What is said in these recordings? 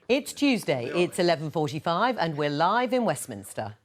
It's Tuesday, it's 11:45 and we're live in Westminster.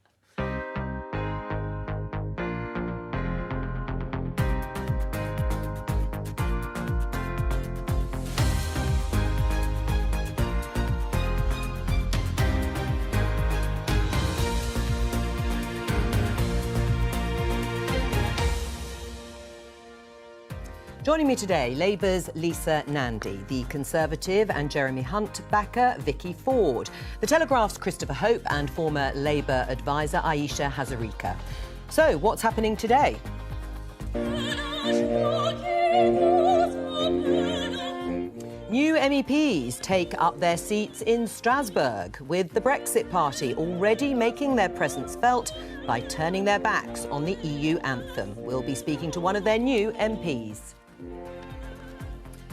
Joining me today, Labour's Lisa Nandy, the Conservative and Jeremy Hunt backer Vicky Ford, the Telegraph's Christopher Hope and former Labour advisor Ayesha Hazarika. So, what's happening today? New MEPs take up their seats in Strasbourg, with the Brexit Party already making their presence felt by turning their backs on the EU anthem. We'll be speaking to one of their new MPs.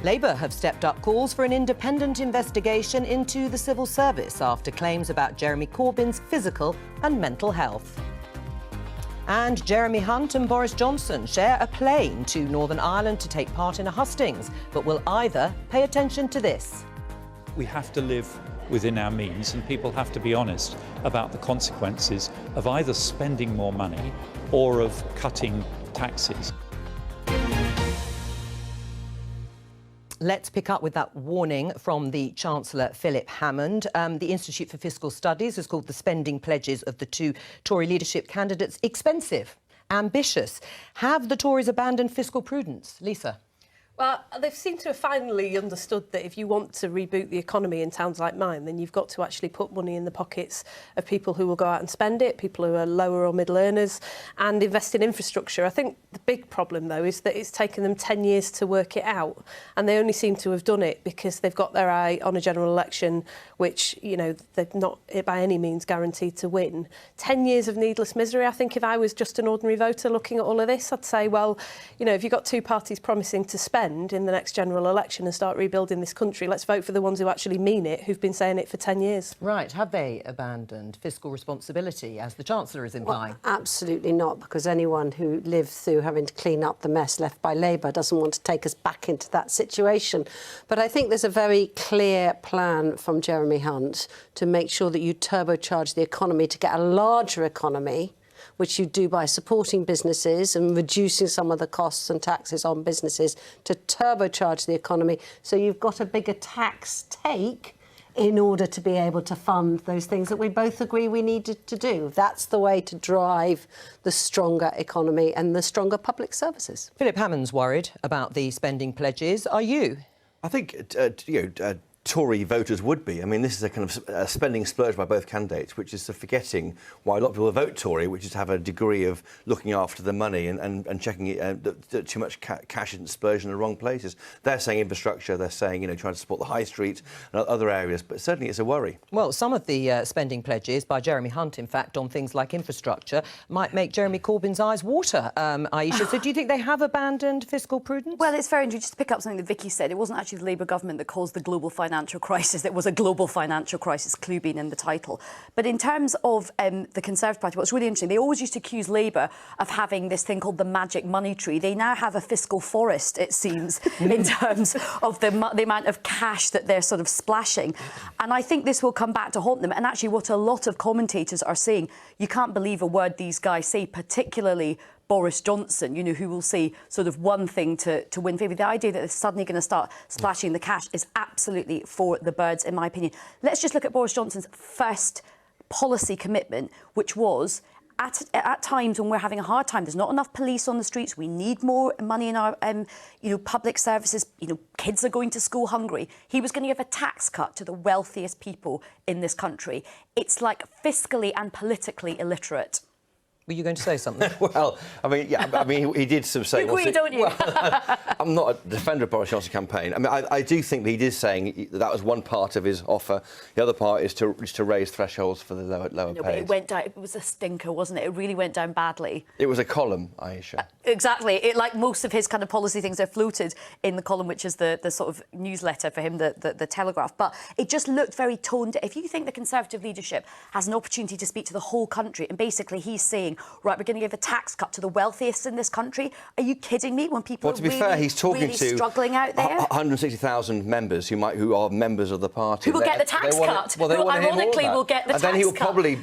Labour have stepped up calls for an independent investigation into the civil service after claims about Jeremy Corbyn's physical and mental health. And Jeremy Hunt and Boris Johnson share a plane to Northern Ireland to take part in a hustings, but will either pay attention to this? We have to live within our means, and people have to be honest about the consequences of either spending more money or of cutting taxes. Let's pick up with that warning from the Chancellor, Philip Hammond. The Institute for Fiscal Studies has called the spending pledges of the two Tory leadership candidates expensive, ambitious. Have the Tories abandoned fiscal prudence? Lisa? Well, they seem to have finally understood that if you want to reboot the economy in towns like mine, then you've got to actually put money in the pockets of people who will go out and spend it, people who are lower or middle earners, and invest in infrastructure. I think the big problem, though, is that it's taken them 10 years to work it out, and they only seem to have done it because they've got their eye on a general election, which, you know, they're not by any means guaranteed to win. 10 years of needless misery. I think if I was just an ordinary voter looking at all of this, I'd say, well, you know, if you've got two parties promising to spend in the next general election and start rebuilding this country, let's vote for the ones who actually mean it, who've been saying it for 10 years. Right. Have they abandoned fiscal responsibility, as the Chancellor is implying? Well, absolutely not, because anyone who lived through having to clean up the mess left by Labour doesn't want to take us back into that situation. But I think there's a very clear plan from Jeremy Hunt to make sure that you turbocharge the economy to get a larger economy, which you do by supporting businesses and reducing some of the costs and taxes on businesses to turbocharge the economy. So you've got a bigger tax take in order to be able to fund those things that we both agree we needed to do. That's the way to drive the stronger economy and the stronger public services. Philip Hammond's worried about the spending pledges. Are you? I think, Tory voters would be. I mean, this is a kind of spending splurge by both candidates, which is forgetting why a lot of people vote Tory, which is to have a degree of looking after the money and checking that too much cash isn't splurged in the wrong places. They're saying infrastructure, they're saying, you know, trying to support the high street and other areas, but certainly it's a worry. Well, some of the spending pledges by Jeremy Hunt, in fact, on things like infrastructure, might make Jeremy Corbyn's eyes water, Ayesha. So do you think they have abandoned fiscal prudence? Well, it's very interesting. Just to pick up something that Vicky said, it wasn't actually the Labour government that caused the global financial crisis. It was a global financial crisis, clue being in the title. But in terms of the Conservative Party, what's really interesting, they always used to accuse Labour of having this thing called the magic money tree. They now have a fiscal forest, it seems, in terms of the amount of cash that they're sort of splashing. And I think this will come back to haunt them. And actually what a lot of commentators are saying, you can't believe a word these guys say, particularly Boris Johnson, you know, who will say sort of one thing to win favour. The idea that they're suddenly going to start splashing the cash is absolutely for the birds, in my opinion. Let's just look at Boris Johnson's first policy commitment, which was at times when we're having a hard time, there's not enough police on the streets, we need more money in our public services, kids are going to school hungry. He was going to give a tax cut to the wealthiest people in this country. It's like fiscally and politically illiterate. Were you going to say something? Well, he did sort of say... You agree, don't you? Well, I'm not a defender of Boris Johnson's campaign. I mean, I do think that he is saying that was one part of his offer. The other part is to raise thresholds for the lower no, paid. But it went down. It was a stinker, wasn't it? It really went down badly. It was a column, Ayesha. Exactly. Like most of his kind of policy things are floated in the column, which is the sort of newsletter for him, the Telegraph. But it just looked very toned. If you think the Conservative leadership has an opportunity to speak to the whole country, and basically he's saying, saying, right, we're going to give a tax cut to the wealthiest in this country. Are you kidding me? When people Well, to be fair, he's talking really to struggling out there, 160,000 members who are members of the party. who will get the tax cut, Well, they who want to hear more of ironically that. will get the and tax cut. then he will probably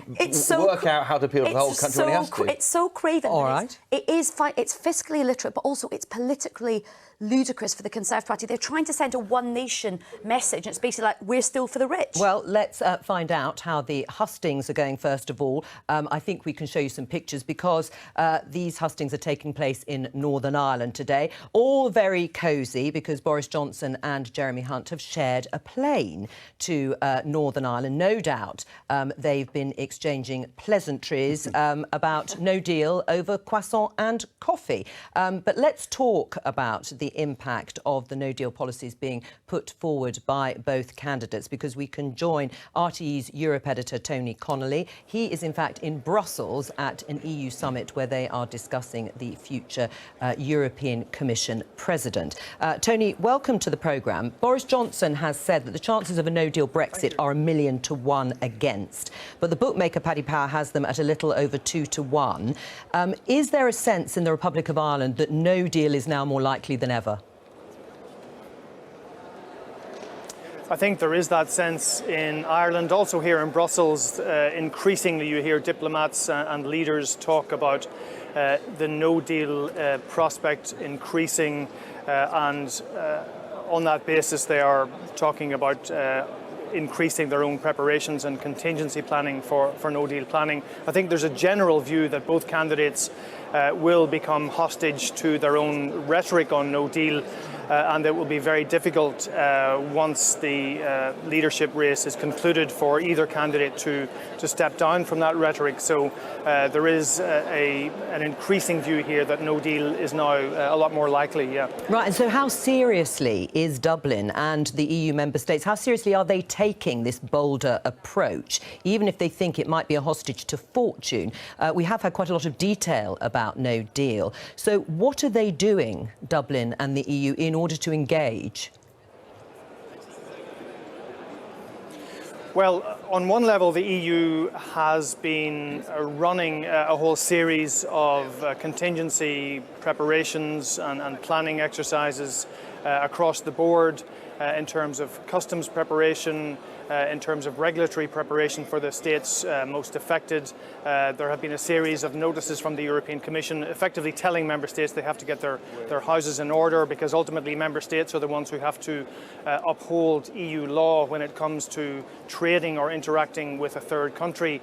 work out how to appeal to the whole country when he has to. It's so craven. All right. It's fiscally illiterate, but also it's politically ludicrous for the Conservative Party. They're trying to send a one nation message. It's basically like, we're still for the rich. Well, let's find out how the hustings are going first of all. I think we can show you some pictures because these hustings are taking place in Northern Ireland today. All very cosy because Boris Johnson and Jeremy Hunt have shared a plane to Northern Ireland. No doubt they've been exchanging pleasantries about no deal over croissant and coffee. But let's talk about the impact of the no deal policies being put forward by both candidates, because we can join RTE's Europe editor Tony Connolly. He is in fact in Brussels at an EU summit where they are discussing the future European Commission president. Tony, welcome to the programme. Boris Johnson has said that the chances of a no deal Brexit are 1,000,000 to 1 against, but the bookmaker Paddy Power has them at a little over 2 to 1. Is there a sense in the Republic of Ireland that no deal is now more likely than ever? I think there is that sense in Ireland. Also here in Brussels, increasingly you hear diplomats and leaders talk about the no-deal prospect increasing, and on that basis they are talking about increasing their own preparations and contingency planning for no-deal planning. I think there's a general view that both candidates will become hostage to their own rhetoric on no-deal, and it will be very difficult once the leadership race is concluded for either candidate to step down from that rhetoric. So there is an increasing view here that no deal is now a lot more likely, yeah. Right, and so how seriously is Dublin and the EU member states, how seriously are they taking this bolder approach, even if they think it might be a hostage to fortune? We have had quite a lot of detail about no deal. So what are they doing, Dublin and the EU, in order to engage? Well, on one level, the EU has been running a whole series of contingency preparations and planning exercises across the board in terms of customs preparation, in terms of regulatory preparation for the states most affected. There have been a series of notices from the European Commission effectively telling member states they have to get their houses in order, because ultimately member states are the ones who have to uphold EU law when it comes to trading or interacting with a third country.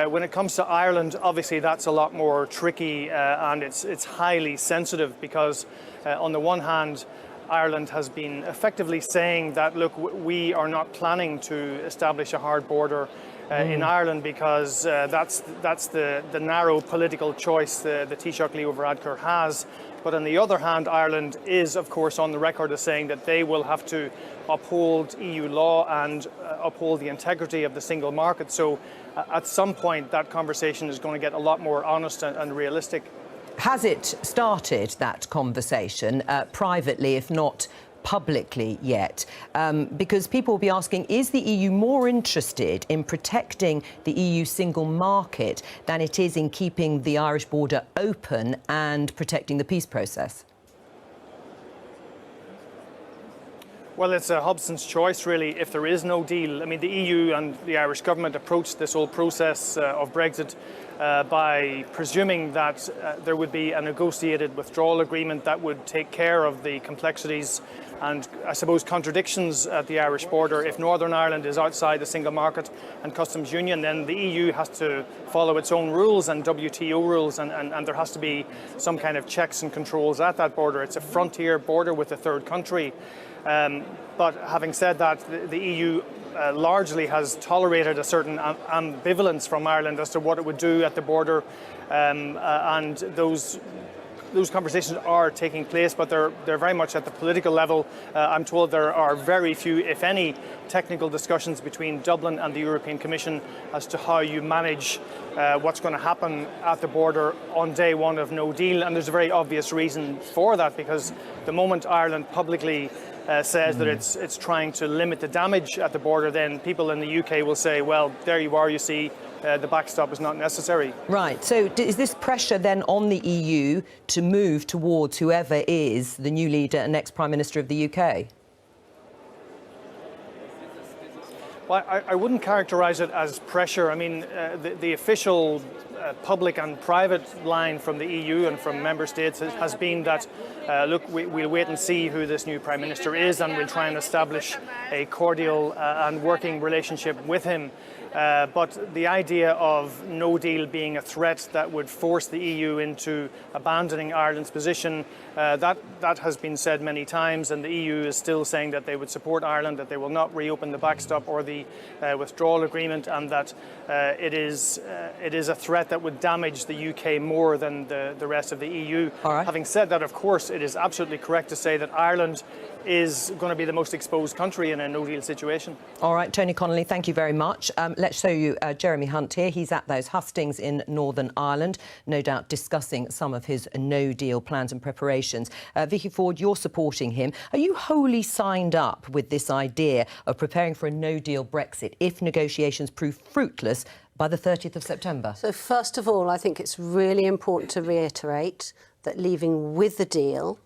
When it comes to Ireland, obviously that's a lot more tricky and it's highly sensitive, because on the one hand, Ireland has been effectively saying that, look, we are not planning to establish a hard border in Ireland, because that's the narrow political choice the Taoiseach Leo Varadkar has. But on the other hand, Ireland is, of course, on the record as saying that they will have to uphold EU law and uphold the integrity of the single market. So at some point, that conversation is going to get a lot more honest and realistic. Has it started, that conversation, privately, if not publicly yet? Because people will be asking, is the EU more interested in protecting the EU single market than it is in keeping the Irish border open and protecting the peace process? Well, it's a Hobson's choice, really, if there is no deal. I mean, the EU and the Irish government approached this whole process of Brexit by presuming that there would be a negotiated withdrawal agreement that would take care of the complexities and, I suppose, contradictions at the Irish border. If Northern Ireland is outside the single market and customs union, then the EU has to follow its own rules and WTO rules, and there has to be some kind of checks and controls at that border. It's a frontier border with a third country. But having said that, the EU largely has tolerated a certain ambivalence from Ireland as to what it would do at the border, and those conversations are taking place, but they're very much at the political level. I'm told there are very few, if any, technical discussions between Dublin and the European Commission as to how you manage what's going to happen at the border on day one of no deal. And there's a very obvious reason for that, because the moment Ireland publicly says that it's trying to limit the damage at the border, then people in the UK will say, well, there you are, you see, the backstop is not necessary. Right. So is this pressure then on the EU to move towards whoever is the new leader and next Prime Minister of the UK? Well, I wouldn't characterise it as pressure. I mean, the official public and private line from the EU and from member states has been that, look, we'll wait and see who this new Prime Minister is, and we'll try and establish a cordial and working relationship with him. But the idea of no deal being a threat that would force the EU into abandoning Ireland's position, that has been said many times, and the EU is still saying that they would support Ireland, that they will not reopen the backstop or the withdrawal agreement, and that it is a threat that would damage the UK more than the rest of the EU. All right. Having said that, of course, it is absolutely correct to say that Ireland is going to be the most exposed country in a no-deal situation. All right, Tony Connolly, thank you very much. Let's show you Jeremy Hunt here. He's at those hustings in Northern Ireland, no doubt discussing some of his no-deal plans and preparations. Vicky Ford, you're supporting him. Are you wholly signed up with this idea of preparing for a no-deal Brexit if negotiations prove fruitless by the 30th of September? So first of all, I think it's really important to reiterate that leaving with the deal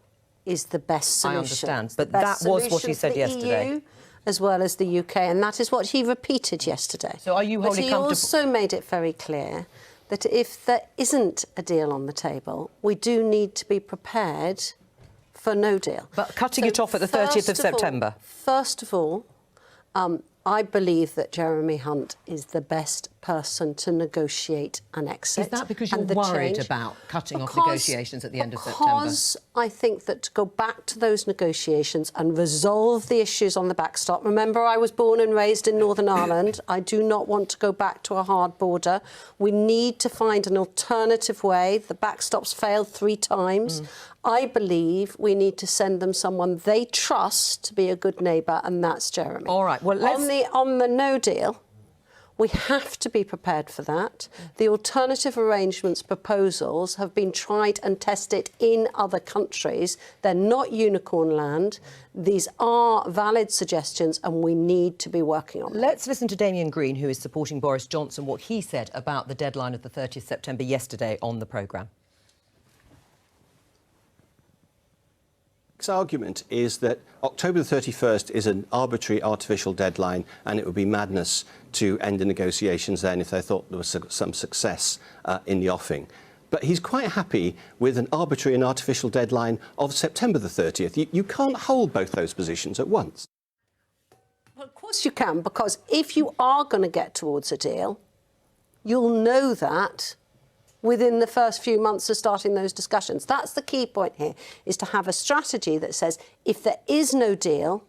is the best solution. I understand, but that was what he said yesterday. EU, as well as the UK, and that is what he repeated yesterday. So are you wholly comfortable? But he also made it very clear that if there isn't a deal on the table, we do need to be prepared for no deal. But cutting it off at the 30th of September? First of all, I believe that Jeremy Hunt is the best person to negotiate an exit. Is that because you're and the worried change. about cutting off negotiations at the end of September? Because I think that to go back to those negotiations and resolve the issues on the backstop. Remember, I was born and raised in Northern Ireland. I do not want to go back to a hard border. We need to find an alternative way. The backstop's failed 3 times. I believe we need to send them someone they trust to be a good neighbour, and that's Jeremy. All right, well, let's... On the no deal, we have to be prepared for that. The alternative arrangements proposals have been tried and tested in other countries. They're not unicorn land. These are valid suggestions, and we need to be working on them. Let's listen to Damian Green, who is supporting Boris Johnson, what he said about the deadline of the 30th September yesterday on the programme. His argument is that October the 31st is an arbitrary, artificial deadline, and it would be madness to end the negotiations then if they thought there was some success in the offing. But he's quite happy with an arbitrary and artificial deadline of September the 30th. You can't hold both those positions at once. Well, of course you can, because if you are going to get towards a deal, you'll know that within the first few months of starting those discussions. That's the key point here, is to have a strategy that says if there is no deal,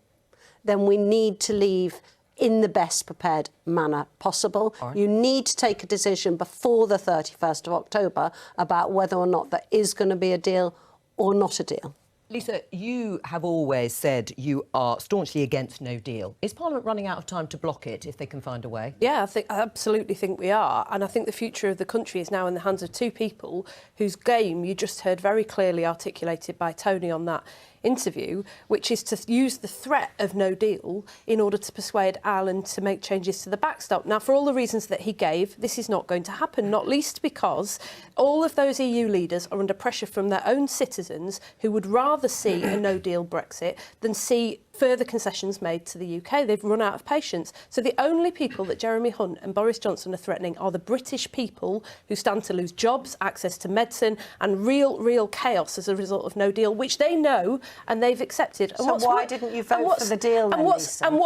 then we need to leave in the best prepared manner possible. Right. You need to take a decision before the 31st of October about whether or not there is going to be a deal or not a deal. Lisa, you have always said you are staunchly against no deal. Is Parliament running out of time to block it if they can find a way? Yeah, I absolutely think we are. And I think the future of the country is now in the hands of 2 people whose game you just heard very clearly articulated by Tony on that interview, which is to use the threat of no deal in order to persuade Ireland to make changes to the backstop. Now, for all the reasons that he gave, this is not going to happen, not least because all of those EU leaders are under pressure from their own citizens who would rather see a no-deal Brexit than see further concessions made to the UK. They've run out of patience. So the only people that Jeremy Hunt and Boris Johnson are threatening are the British people who stand to lose jobs, access to medicine and real chaos as a result of no deal, which they know and they've accepted. And so why didn't you vote for the deal then, Lisa? And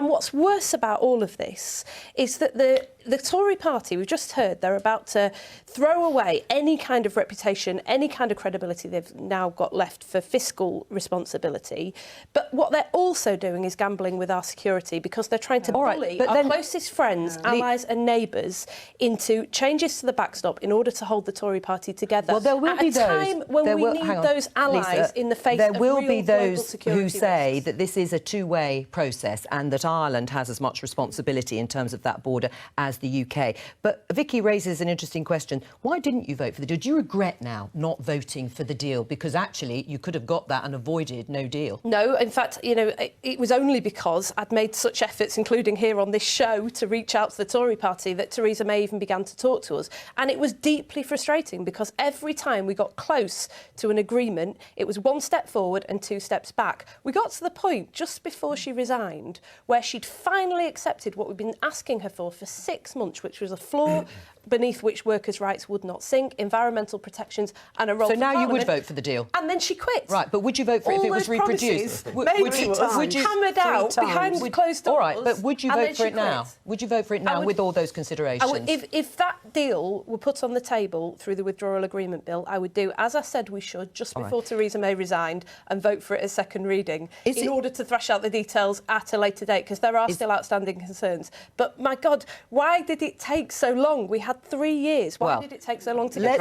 what's worse about all of this is that the Tory party, we've just heard, they're about to throw away any kind of reputation, any kind of credibility they've now got left for fiscal responsibility. But what they're also doing is gambling with our security because they're trying to bully our closest friends, allies and neighbours into changes to the backstop in order to hold the Tory party together. Well, there will be those. At a time when we need those allies in the face of real global security risks. There will be those who say that this is a 2-way process and that Ireland has as much responsibility in terms of that border as the UK. But Vicky raises an interesting question. Why didn't you vote for the deal? Do you regret now not voting for the deal? Because actually you could have got that and avoided no deal. No, in fact, you know, it was only because I'd made such efforts, including here on this show, to reach out to the Tory party that Theresa May even began to talk to us. And it was deeply frustrating because every time we got close to an agreement, it was one step forward and two steps back. We got to the point just before she resigned where she'd finally accepted what we'd been asking her for 6 months, which was a floor beneath which workers' rights would not sink, environmental protections and a role for now Parliament. you would vote for the deal? And then she quit. Right, but would you vote for it if it was reproduced? Would you hammered out behind closed doors? All right, but would you vote for it now? Quit. Would you vote for it now with all those considerations? If that deal were put on the table through the withdrawal agreement bill, I would do, as I said we should, just before Theresa May resigned, and vote for it as second reading in order to thrash out the details at a later date, because there are still outstanding concerns. But, my God, why did it take so long? We had 3 years. Why did it take so long to get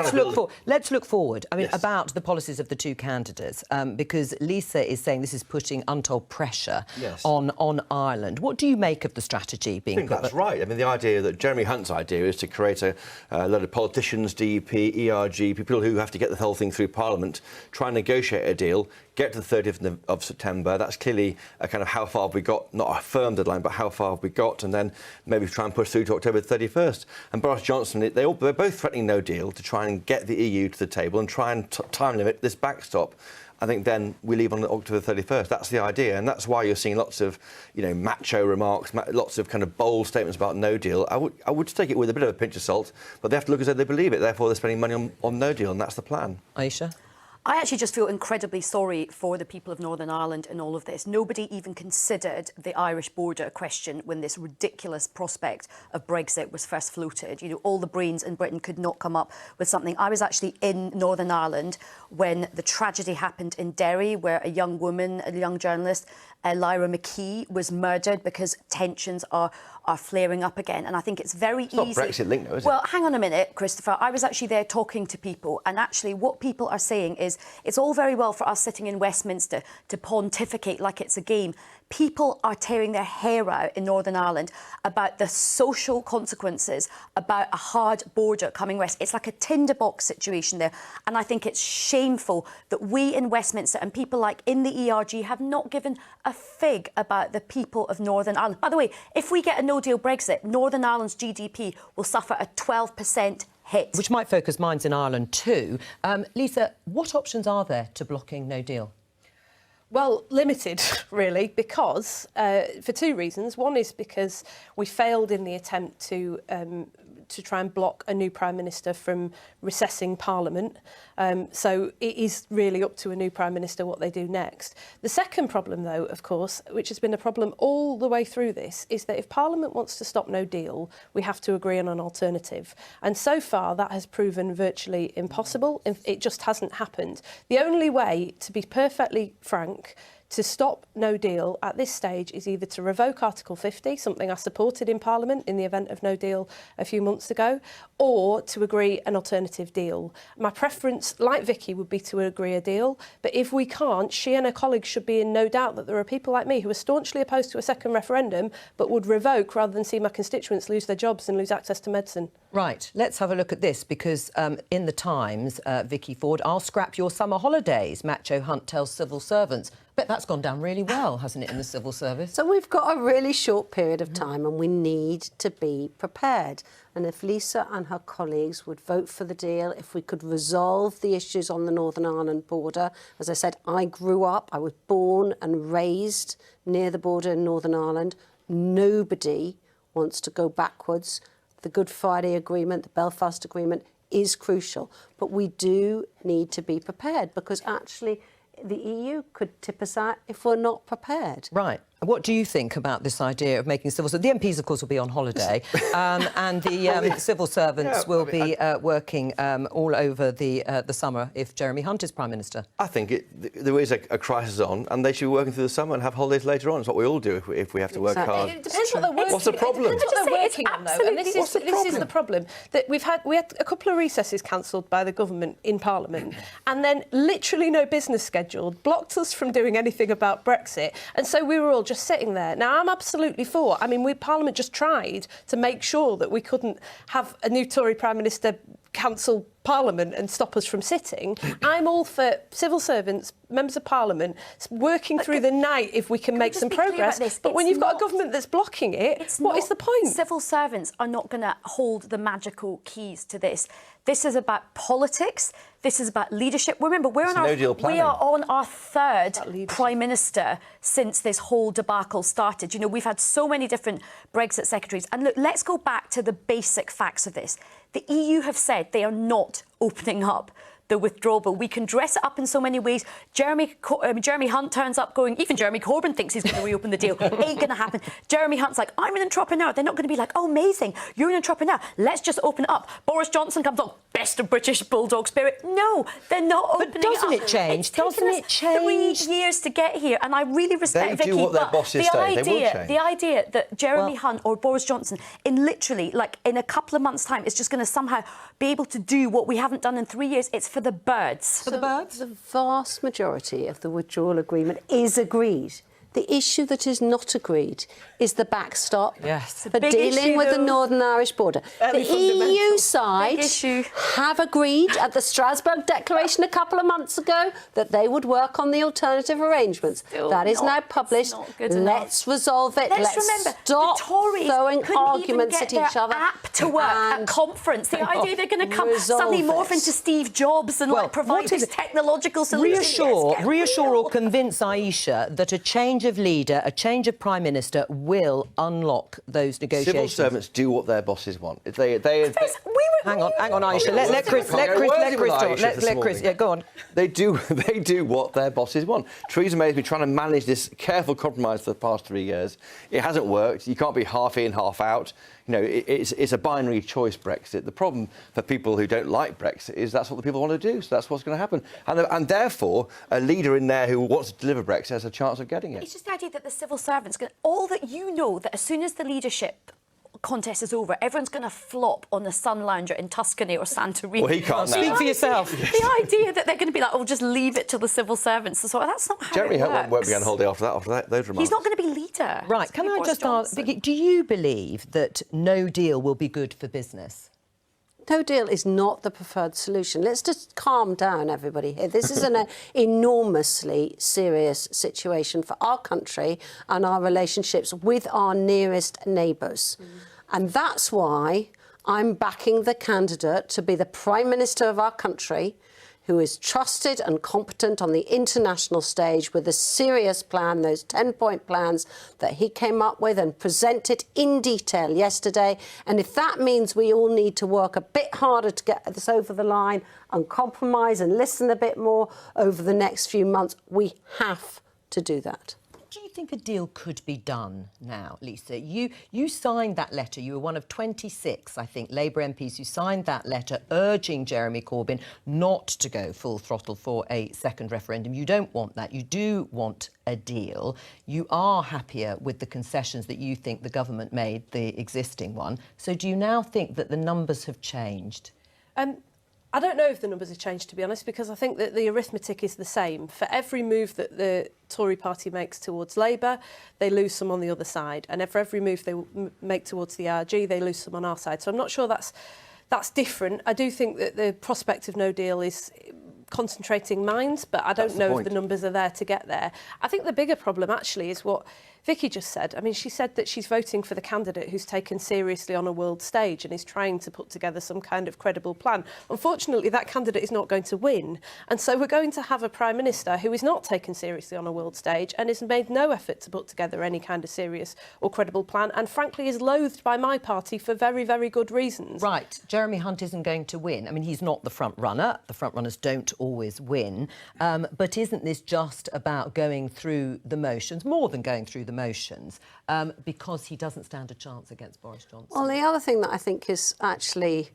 Let's look forward. I mean, about the policies of the two candidates, because Lisa is saying this is putting untold pressure on Ireland. What do you make of the strategy being put? I think that's right. I mean, the idea that Jeremy Hunt's idea is to create a lot of politicians, DUP, ERG, people who have to get the whole thing through Parliament, try and negotiate a deal, get to the 30th of September. That's clearly a kind of how far have we got, not a firm deadline, but how far have we got, and then maybe try and push through to October 31st. And Boris Johnson, they're both threatening no deal to try and get the EU to the table and try and time limit this backstop. I think then we leave on October 31st. That's the idea, and that's why you're seeing lots of, you know, macho remarks, lots of kind of bold statements about no deal. I would take it with a bit of a pinch of salt, but they have to look as though they believe it. Therefore, they're spending money on no deal, and that's the plan. Aisha? I actually just feel incredibly sorry for the people of Northern Ireland in all of this. Nobody even considered the Irish border question when this ridiculous prospect of Brexit was first floated. You know, all the brains in Britain could not come up with something. I was actually in Northern Ireland when the tragedy happened in Derry, where a young woman, a young journalist, Lyra McKee, was murdered because tensions are flaring up again. And I think it's very easy... It's not Brexit linked, though, is it? Well, hang on a minute, Christopher. I was actually there talking to people, and actually what people are saying is it's all very well for us sitting in Westminster to pontificate like it's a game. People are tearing their hair out in Northern Ireland about the social consequences, about a hard border coming west. It's like a tinderbox situation there. And I think it's shameful that we in Westminster and people like in the ERG have not given a fig about the people of Northern Ireland. By the way, if we get a no-deal Brexit, Northern Ireland's GDP will suffer a 12% hit. Which might focus minds in Ireland too. Lisa, what options are there to blocking no deal? Well, limited, really, because for two reasons. One is because we failed in the attempt to try and block a new Prime Minister from recessing Parliament. So it is really up to a new Prime Minister what they do next. The second problem, though, of course, which has been a problem all the way through this, is that if Parliament wants to stop no deal, we have to agree on an alternative. And so far, that has proven virtually impossible. It just hasn't happened. The only way, to be perfectly frank, to stop no deal at this stage is either to revoke Article 50, something I supported in Parliament in the event of no deal a few months ago, or to agree an alternative deal. My preference, like Vicky, would be to agree a deal, but if we can't, she and her colleagues should be in no doubt that there are people like me who are staunchly opposed to a second referendum but would revoke rather than see my constituents lose their jobs and lose access to medicine. Right, let's have a look at this, because in the Times, Vicky Ford, I'll scrap your summer holidays, Macho Hunt tells civil servants. But that's gone down really well, hasn't it, in the civil service? So we've got a really short period of time and we need to be prepared. And if Lisa and her colleagues would vote for the deal, if we could resolve the issues on the Northern Ireland border. As I said, I grew up, I was born and raised near the border in Northern Ireland. Nobody wants to go backwards. The Good Friday Agreement, the Belfast Agreement is crucial. But we do need to be prepared, because actually the EU could tip us out if we're not prepared. Right. What do you think about this idea of making civil... So the MPs, of course, will be on holiday, and the civil servants will be working all over the summer if Jeremy Hunt is Prime Minister. I think there is a crisis on, and they should be working through the summer and have holidays later on. It's what we all do if we have to work hard. It depends what they're working. What's the problem? It depends what they're working on, though. And this is the problem. That we had a couple of recesses cancelled by the government in Parliament, and then literally no business scheduled, blocked us from doing anything about Brexit, and so we were all just sitting there. Now, I'm absolutely for. I mean, Parliament just tried to make sure that we couldn't have a new Tory Prime Minister cancel Parliament and stop us from sitting. I'm all for civil servants, members of Parliament, working through the night if we can make some progress. But when you've got a government that's blocking it, what is the point? Civil servants are not going to hold the magical keys to this. This is about politics. This is about leadership. Remember, we are on our third Prime Minister since this whole debacle started. You know, we've had so many different Brexit secretaries. And look, let's go back to the basic facts of this. The EU have said they are not opening up the withdrawal bill. We can dress it up in so many ways. Jeremy Hunt turns up going, even Jeremy Corbyn thinks he's going to reopen the deal. Ain't going to happen. Jeremy Hunt's like, I'm an entrepreneur. They're not going to be like, oh, amazing, you're an entrepreneur, let's just open it up. Boris Johnson comes on, best of British bulldog spirit. No, they're not opening it up. Doesn't it change? Doesn't it change? 3 years to get here, and I really respect Vicky, what their bosses say. The idea that Jeremy Hunt or Boris Johnson, in literally, like, in a couple of months' time, is just going to somehow be able to do what we haven't done in 3 years, it's for the birds. For the birds? The vast majority of the withdrawal agreement is agreed. The issue that is not agreed is the backstop for dealing with the Northern Irish border. The EU side have agreed at the Strasbourg Declaration a couple of months ago that they would work on the alternative arrangements. That is now published. Let's resolve it. Let's remember, stop the Tories throwing arguments at each other. App to work at conference. The idea they're going to come suddenly morph into Steve Jobs and provide this technological solution. Reassure or convince Aisha that a change of leader, a change of Prime Minister will unlock those negotiations. Civil servants do what their bosses want. Hang on, Aisha. Let Chris talk. Let Chris. Yeah, go on. They do what their bosses want. Theresa May has been trying to manage this careful compromise for the past 3 years. It hasn't worked. You can't be half in, half out. You know, it's a binary choice, Brexit. The problem for people who don't like Brexit is that's what the people want to do, so that's what's going to happen. And therefore, a leader in there who wants to deliver Brexit has a chance of getting it. It's just the idea that the civil servants, all that you know, that as soon as the leadership contest is over, everyone's going to flop on the sun lounger in Tuscany or Santorini. Well, he can't now. Speak for yourself. The idea that they're going to be like, oh, just leave it to the civil servants. So that's not how Jeremy it works. Hunt won't be on holiday after those remarks. He's not going to be leader. Right, can I just ask, Vicky, do you believe that no deal will be good for business? No deal is not the preferred solution. Let's just calm down, everybody here. This is an enormously serious situation for our country and our relationships with our nearest neighbours. And that's why I'm backing the candidate to be the Prime Minister of our country, who is trusted and competent on the international stage with a serious plan, those 10-point plans that he came up with and presented in detail yesterday. And if that means we all need to work a bit harder to get this over the line and compromise and listen a bit more over the next few months, we have to do that. Do you think a deal could be done now, Lisa? You signed that letter. You were one of 26, I think, Labour MPs who signed that letter urging Jeremy Corbyn not to go full throttle for a second referendum. You don't want that. You do want a deal. You are happier with the concessions that you think the government made, the existing one. So do you now think that the numbers have changed? I don't know if the numbers have changed, to be honest, because I think that the arithmetic is the same. For every move that the Tory party makes towards Labour, they lose some on the other side. And for every move they make towards the RG, they lose some on our side. So I'm not sure that's different. I do think that the prospect of no deal is concentrating minds, but I don't know if the numbers are there to get there. I think the bigger problem, actually, is what Vicky just said. I mean, she said that she's voting for the candidate who's taken seriously on a world stage and is trying to put together some kind of credible plan. Unfortunately, that candidate is not going to win. And so we're going to have a Prime Minister who is not taken seriously on a world stage and has made no effort to put together any kind of serious or credible plan, and frankly is loathed by my party for very, very good reasons. Right. Jeremy Hunt isn't going to win. I mean, he's not the front runner. The front runners don't always win. But isn't this just about going through the motions, more than going through the motions, because he doesn't stand a chance against Boris Johnson? Well, the other thing that I think is actually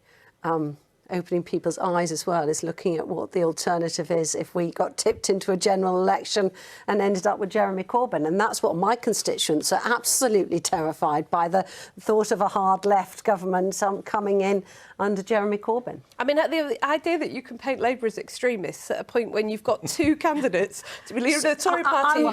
opening people's eyes as well is looking at what the alternative is if we got tipped into a general election and ended up with Jeremy Corbyn. And that's what my constituents are absolutely terrified by, the thought of a hard left government coming in under Jeremy Corbyn. I mean, the idea that you can paint Labour as extremists at a point when you've got two candidates to be leader of the Tory party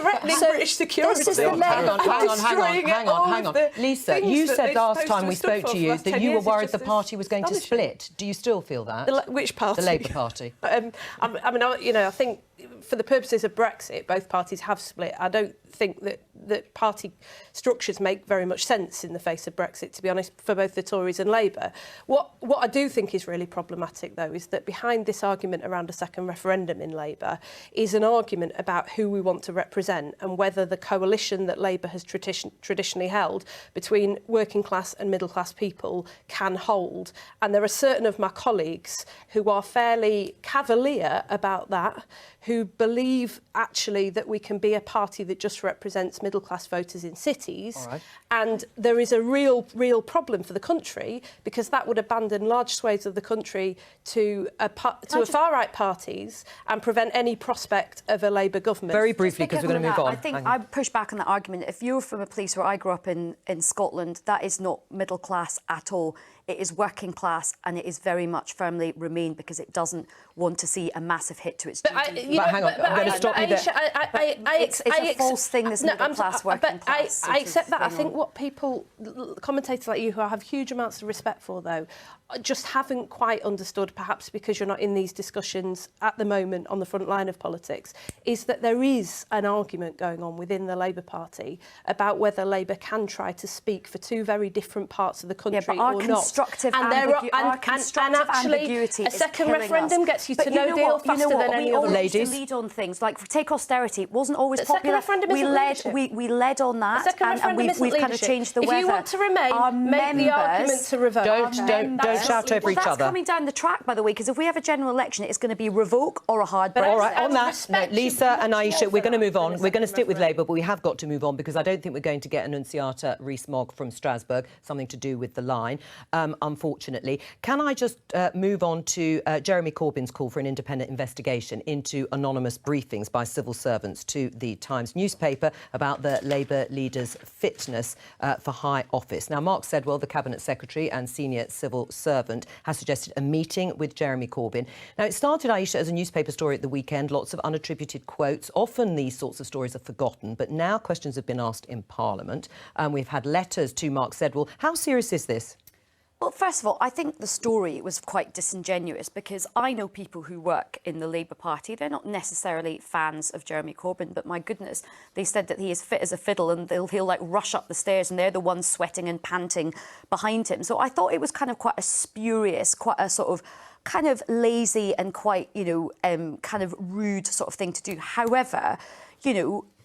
threatening British security. Hang on. Lisa, you said last time we spoke to you that you were worried the party was going to split. it. Do you still feel that? Which party? The Labour Party. I think for the purposes of Brexit, both parties have split. I don't think that party structures make very much sense in the face of Brexit, to be honest, for both the Tories and Labour. What I do think is really problematic, though, is that behind this argument around a second referendum in Labour is an argument about who we want to represent and whether the coalition that Labour has traditionally held between working class and middle class people can hold. And there are certain of my colleagues who are fairly cavalier about that, who believe actually that we can be a party that just represents middle class voters in cities. Right. And there is a real problem for the country, because that would abandon large swathes of the country to far-right parties and prevent any prospect of a Labour government. Very briefly, because we're going to move on. I think I push back on that argument. If you're from a place where I grew up in Scotland, that is not middle class at all. It is working class, and it is very much firmly Remain, because it doesn't want to see a massive hit to its GDP. But hang on, I'm going to stop you there. It's a false thing, this middle class, working class. I accept that. I think what commentators like you, who I have huge amounts of respect for, though, just haven't quite understood, perhaps because you're not in these discussions at the moment on the front line of politics, is that there is an argument going on within the Labour Party about whether Labour can try to speak for two very different parts of the country or not. Constructive ambiguity a second referendum gets you to no deal faster than any other. Ladies, lead on things like take austerity. It wasn't always popular. We led on that, and we've kind of changed the weather. If you want to Remain, make the argument to revoke. Don't shout over each other. That's coming down the track, by the way, because if we have a general election, it's going to be revoke or a hard Brexit. All right, on that, no, Lisa and Aisha, we're going to move on. We're going to stick with Labour, but we have got to move on, because I don't think we're going to get Annunciata Rees-Mogg from Strasbourg, something to do with the line, unfortunately. Can I just move on to Jeremy Corbyn's call for an independent investigation into anonymous briefings by civil servants to the Times newspaper about the Labour leader's fitness for high office. Now, Mark Sedwill, the Cabinet Secretary and senior civil servant, has suggested a meeting with Jeremy Corbyn. Now, it started, Aisha, as a newspaper story at the weekend, lots of unattributed quotes. Often these sorts of stories are forgotten, but now questions have been asked in Parliament. We've had letters to Mark Sedwill. How serious is this? Well, first of all, I think the story was quite disingenuous, because I know people who work in the Labour Party. They're not necessarily fans of Jeremy Corbyn, but my goodness, they said that he is fit as a fiddle, and he'll like rush up the stairs and they're the ones sweating and panting behind him. So I thought it was kind of quite a spurious, quite a sort of kind of lazy and quite, kind of rude sort of thing to do. However,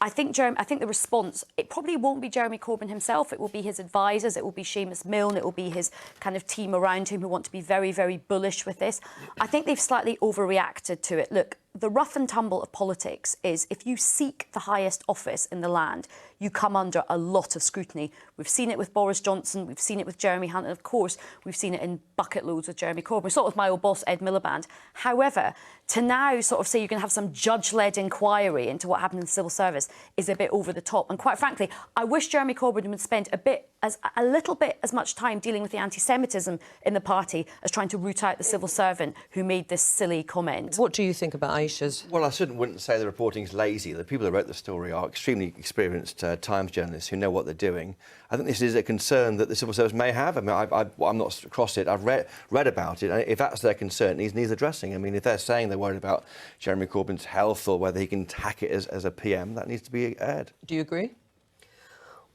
I think the response, it probably won't be Jeremy Corbyn himself. It will be his advisors. It will be Seamus Milne. It will be his kind of team around him who want to be very, very bullish with this. I think they've slightly overreacted to it. Look, the rough and tumble of politics is if you seek the highest office in the land, you come under a lot of scrutiny. We've seen it with Boris Johnson. We've seen it with Jeremy Hunt. And of course, we've seen it in bucket loads with Jeremy Corbyn. We saw it with my old boss, Ed Miliband. However, to now sort of say you're going to have some judge-led inquiry into what happened in the civil service is a bit over the top. And quite frankly, I wish Jeremy Corbyn would spend a little bit as much time dealing with the anti-Semitism in the party as trying to root out the civil servant who made this silly comment. What do you think about Aisha's? Well, I certainly wouldn't say the reporting's lazy. The people that wrote the story are extremely experienced Times journalists who know what they're doing. I think this is a concern that the civil service may have. I mean, I'm not across it. I've read about it. If that's their concern, it needs addressing. I mean, if they're saying they're worried about Jeremy Corbyn's health or whether he can tack it as a PM, that needs to be aired. Do you agree?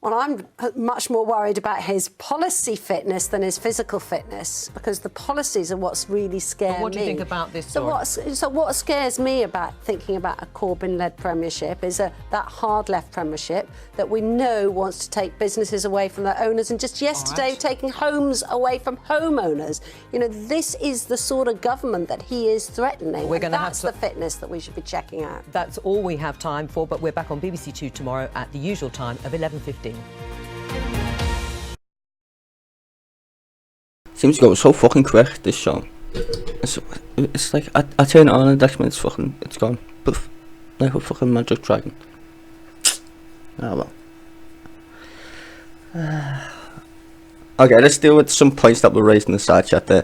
Well, I'm much more worried about his policy fitness than his physical fitness, because the policies are what's really scaring me. What do you think about this story? So what scares me about thinking about a Corbyn-led premiership is that hard-left premiership that we know wants to take businesses away from their owners, and just yesterday taking homes away from homeowners. This is the sort of government that he is threatening. That's the fitness that we should be checking out. That's all we have time for, but we're back on BBC Two tomorrow at the usual time of 11:15. Seems to go so fucking quick, this show. It's like I turn it on and next minute it's gone. Poof. Like a fucking magic dragon. Ah well. Okay, let's deal with some points that were raised in the side chat there.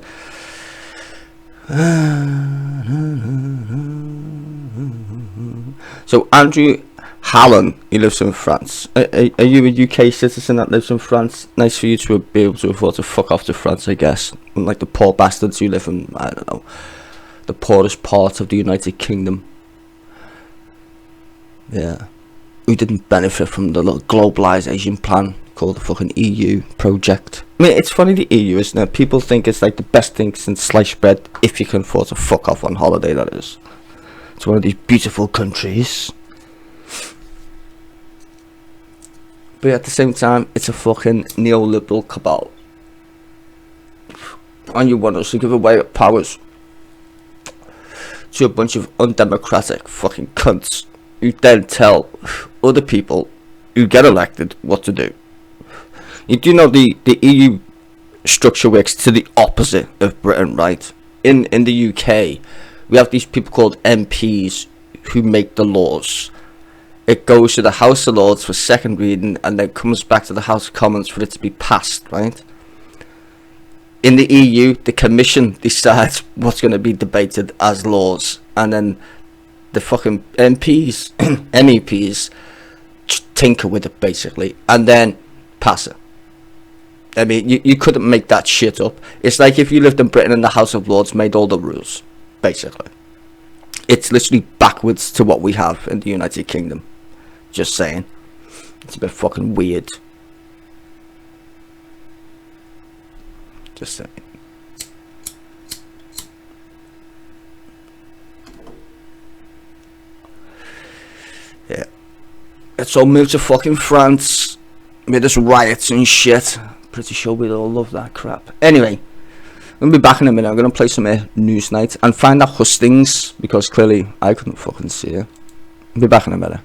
So Andrew Hallen, he lives in France. Are you a UK citizen that lives in France? Nice for you to be able to afford to fuck off to France, I guess. Unlike the poor bastards who live in, I don't know, the poorest part of the United Kingdom. Yeah. Who didn't benefit from the little globalisation plan called the fucking EU project. I mean, it's funny, the EU, isn't it? People think it's like the best thing since sliced bread, if you can afford to fuck off on holiday, that is. It's one of these beautiful countries. But at the same time, it's a fucking neoliberal cabal. And you want us to give away powers to a bunch of undemocratic fucking cunts who then tell other people who get elected what to do. You do know the EU structure works to the opposite of Britain, right? In the UK, we have these people called MPs who make the laws. It goes to the House of Lords for second reading and then comes back to the House of Commons for it to be passed, right? In the EU, the Commission decides what's going to be debated as laws, and then the fucking MPs, MEPs, tinker with it basically, and then pass it. I mean, you couldn't make that shit up. It's like if you lived in Britain and the House of Lords made all the rules, basically. It's literally backwards to what we have in the United Kingdom. Just saying. It's a bit fucking weird. Just saying. Yeah. Let's all move to fucking France. With this riots and shit. Pretty sure we'd all love that crap. Anyway, I'm gonna be back in a minute. I'm gonna play some Newsnight and find out hustings, because clearly I couldn't fucking see it. I'll be back in a minute.